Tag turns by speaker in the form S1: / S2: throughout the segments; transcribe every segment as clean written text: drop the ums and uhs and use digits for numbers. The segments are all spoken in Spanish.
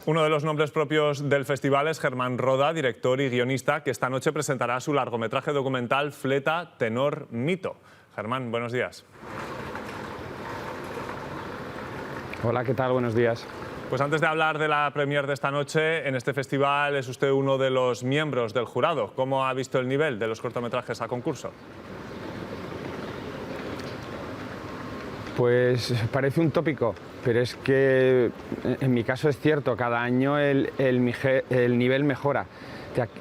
S1: Uno de los nombres propios del festival es Germán Roda, director y guionista, que esta noche presentará su largometraje documental Fleta, tenor, mito. Germán, buenos días.
S2: Hola, ¿qué tal? Buenos días.
S1: Pues antes de hablar de la premier de esta noche, en este festival es usted uno de los miembros del jurado. ¿Cómo ha visto el nivel de los cortometrajes a concurso?
S2: Pues parece un tópico, pero es que en mi caso es cierto, cada año el nivel mejora.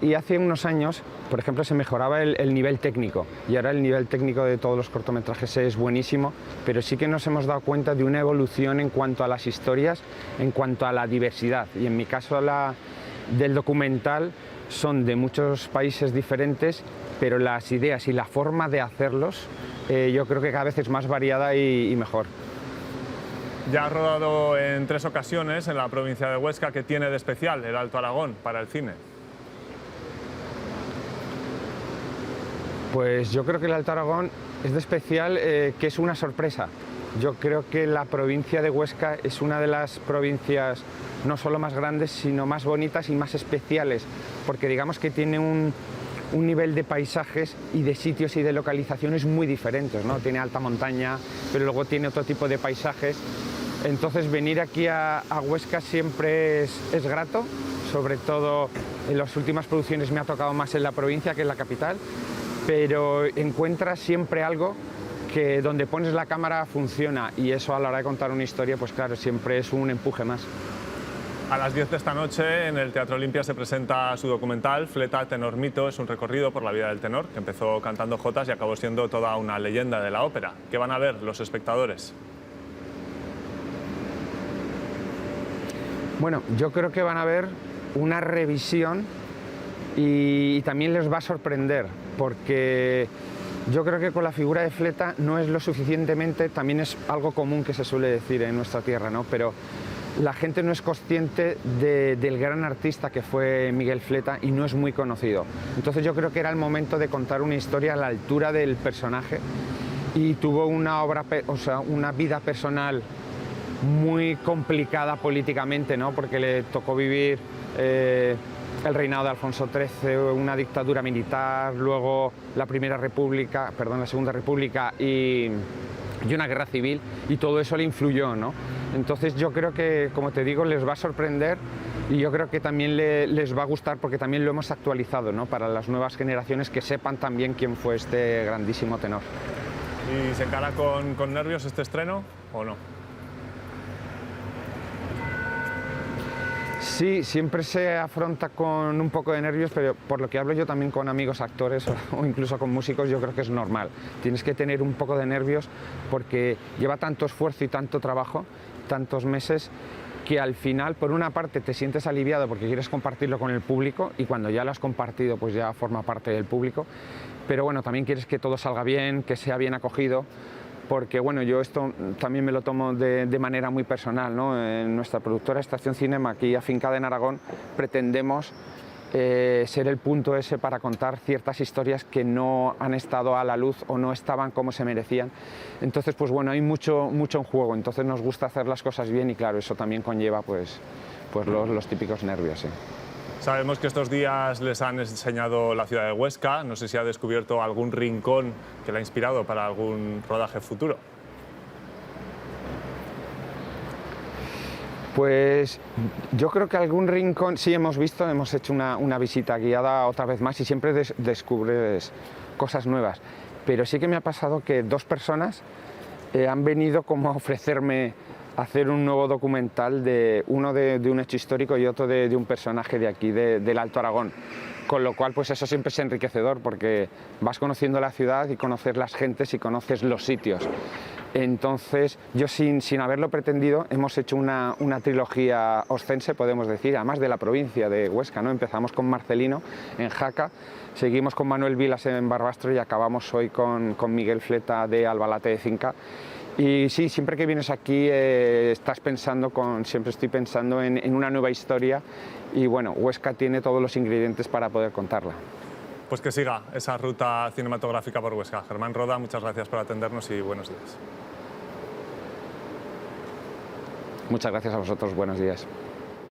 S2: Y hace unos años, por ejemplo, se mejoraba el nivel técnico y ahora el nivel técnico de todos los cortometrajes es buenísimo, pero sí que nos hemos dado cuenta de una evolución en cuanto a las historias, en cuanto a la diversidad. Y en mi caso del documental son de muchos países diferentes, pero las ideas y la forma de hacerlos yo creo que cada vez es más variada y mejor.
S1: Ya ha rodado en 3 ocasiones en la provincia de Huesca. ¿Qué tiene de especial el Alto Aragón para el cine?
S2: Pues yo creo que el Alto Aragón es de especial que es una sorpresa. Yo creo que la provincia de Huesca es una de las provincias no solo más grandes, sino más bonitas y más especiales, porque digamos que tiene un nivel de paisajes y de sitios y de localizaciones muy diferentes, ¿no? Tiene alta montaña, pero luego tiene otro tipo de paisajes. Entonces venir aquí a Huesca siempre es grato, sobre todo en las últimas producciones me ha tocado más en la provincia que en la capital, pero encuentras siempre algo que donde pones la cámara funciona, y eso a la hora de contar una historia, pues claro, siempre es un empuje más.
S1: A las 10 de esta noche en el Teatro Olimpia se presenta su documental Fleta, tenor, mito. Es un recorrido por la vida del tenor, que empezó cantando jotas y acabó siendo toda una leyenda de la ópera. ¿Qué van a ver los espectadores?
S2: Bueno, yo creo que van a ver una revisión y también les va a sorprender, porque yo creo que con la figura de Fleta no es lo suficientemente, también es algo común que se suele decir en nuestra tierra, ¿no? Pero la gente no es consciente del gran artista que fue Miguel Fleta y no es muy conocido. Entonces yo creo que era el momento de contar una historia a la altura del personaje, y tuvo una vida personal muy complicada políticamente, ¿no? Porque le tocó vivir el reinado de Alfonso XIII, una dictadura militar, luego la Segunda República y una guerra civil, y todo eso le influyó, ¿no? Entonces yo creo que, como te digo, les va a sorprender, y yo creo que también les va a gustar, porque también lo hemos actualizado, ¿no? Para las nuevas generaciones, que sepan también quién fue este grandísimo tenor.
S1: ¿Y se encara con nervios este estreno o no?
S2: Sí, siempre se afronta con un poco de nervios, pero por lo que hablo yo también con amigos actores o incluso con músicos, yo creo que es normal. Tienes que tener un poco de nervios porque lleva tanto esfuerzo y tanto trabajo, tantos meses, que al final, por una parte, te sientes aliviado porque quieres compartirlo con el público, y cuando ya lo has compartido, pues ya forma parte del público. Pero bueno, también quieres que todo salga bien, que sea bien acogido, porque bueno, yo esto también me lo tomo de manera muy personal, ¿no? En nuestra productora Estación Cinema, aquí afincada en Aragón, pretendemos ser el punto ese para contar ciertas historias que no han estado a la luz o no estaban como se merecían. Entonces, pues bueno, hay mucho en juego, entonces nos gusta hacer las cosas bien, y claro, eso también conlleva pues los típicos nervios, sí.
S1: Sabemos que estos días les han enseñado la ciudad de Huesca. No sé si ha descubierto algún rincón que le ha inspirado para algún rodaje futuro.
S2: Pues yo creo que algún rincón sí hemos visto, hemos hecho una visita guiada otra vez más, y siempre descubres cosas nuevas. Pero sí que me ha pasado que 2 personas han venido como a ofrecerme hacer un nuevo documental, uno de un hecho histórico y otro de un personaje de aquí, del Alto Aragón. Con lo cual, pues eso siempre es enriquecedor, porque vas conociendo la ciudad y conoces las gentes y conoces los sitios. Entonces, yo sin haberlo pretendido, hemos hecho una trilogía oscense, podemos decir, además de la provincia de Huesca, ¿no? Empezamos con Marcelino en Jaca, seguimos con Manuel Vilas en Barbastro y acabamos hoy con Miguel Fleta de Albalate de Cinca. Y sí, siempre que vienes aquí siempre estoy pensando en una nueva historia, y bueno, Huesca tiene todos los ingredientes para poder contarla.
S1: Pues que siga esa ruta cinematográfica por Huesca. Germán Roda, muchas gracias por atendernos y buenos días.
S2: Muchas gracias a vosotros, buenos días.